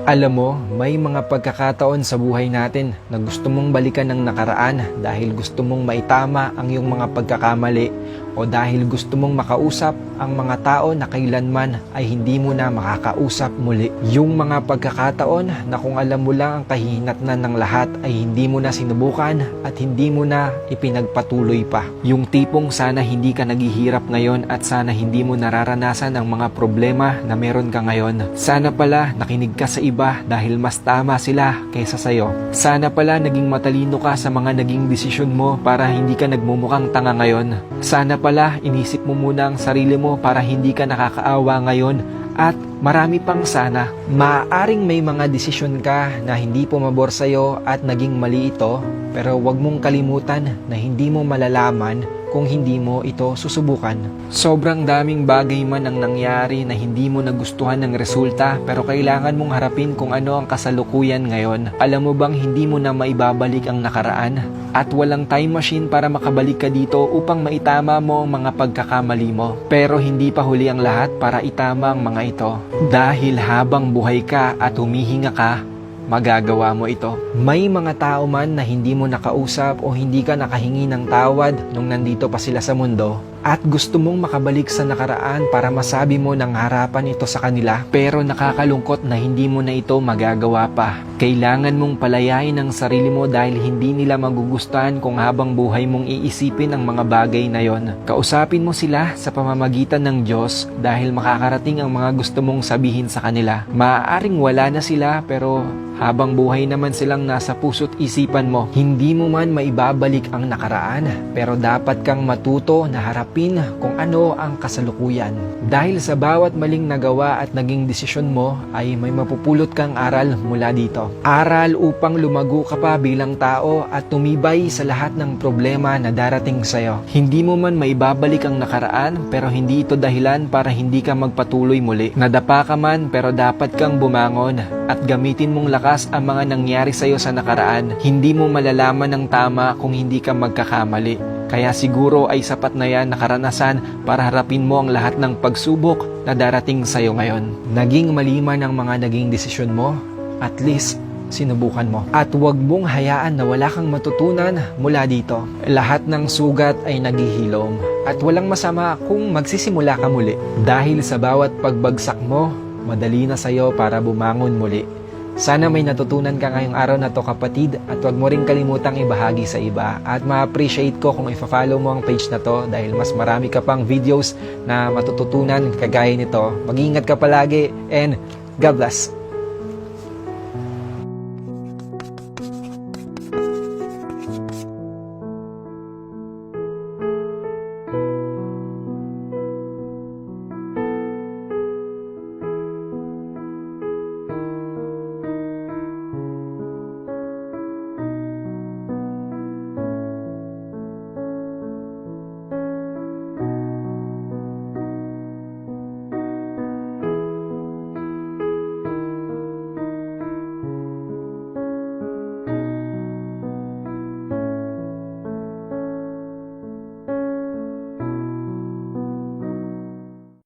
Alam mo, may mga pagkakataon sa buhay natin na gusto mong balikan ng nakaraan dahil gusto mong maitama ang iyong mga pagkakamali o dahil gusto mong makausap ang mga tao na kailanman ay hindi mo na makakausap muli. Yung mga pagkakataon na kung alam mo lang ang kahihinatnan ng lahat ay hindi mo na sinubukan at hindi mo na ipinagpatuloy pa. Yung tipong sana hindi ka naghihirap ngayon at sana hindi mo nararanasan ang mga problema na meron ka ngayon. Sana pala nakinig ka sa iba dahil mas tama sila kaysa sa'yo. Sana pala naging matalino ka sa mga naging desisyon mo para hindi ka nagmumukhang tanga ngayon. Sana pala inisip mo muna ang sarili mo para hindi ka nakakaawa ngayon. At marami pang sana. Maaaring may mga desisyon ka na hindi pumabor sa'yo at naging mali ito, pero huwag mong kalimutan na hindi mo malalaman kung hindi mo ito susubukan. Sobrang daming bagay man ang nangyari na hindi mo nagustuhan ng resulta, pero kailangan mong harapin kung ano ang kasalukuyan ngayon. Alam mo bang hindi mo na maibabalik ang nakaraan? At walang time machine para makabalik ka dito upang maitama mo ang mga pagkakamali mo. Pero hindi pa huli ang lahat para itama ang mga ito. Dahil habang buhay ka at humihinga ka, magagawa mo ito. May mga tao man na hindi mo nakausap o hindi ka nakahingi ng tawad nung nandito pa sila sa mundo at gusto mong makabalik sa nakaraan para masabi mo ng harapan ito sa kanila, pero nakakalungkot na hindi mo na ito magagawa pa. Kailangan mong palayain ang sarili mo dahil hindi nila magugustuhan kung habang buhay mong iisipin ang mga bagay na yon. Kausapin mo sila sa pamamagitan ng Diyos dahil makakarating ang mga gusto mong sabihin sa kanila. Maaaring wala na sila pero habang buhay naman silang nasa puso't isipan mo. Hindi mo man maibabalik ang nakaraan, pero dapat kang matuto na harapin kung ano ang kasalukuyan. Dahil sa bawat maling nagawa at naging desisyon mo ay may mapupulot kang aral mula dito. Aral upang lumago ka pa bilang tao at tumibay sa lahat ng problema na darating sa'yo. Hindi mo man maibabalik ang nakaraan, pero hindi ito dahilan para hindi ka magpatuloy muli. Nadapa ka man, pero dapat kang bumangon at gamitin mong lakas ang mga nangyari sa'yo sa nakaraan. Hindi mo malalaman ng tama kung hindi ka magkakamali. Kaya siguro ay sapat na yan na karanasan para harapin mo ang lahat ng pagsubok na darating sa'yo ngayon. Naging mali man ang mga naging desisyon mo, at least sinubukan mo. At huwag mong hayaan na wala kang matutunan mula dito. Lahat ng sugat ay naghihilom at walang masama kung magsisimula ka muli. Dahil sa bawat pagbagsak mo, madali na sa'yo para bumangon muli. Sana may natutunan ka ngayong araw na to, kapatid, at huwag mo rin kalimutang ibahagi sa iba. At ma-appreciate ko kung i-follow mo ang page na to dahil mas marami ka pang videos na matututunan kagaya nito. Mag-ingat ka palagi and God bless!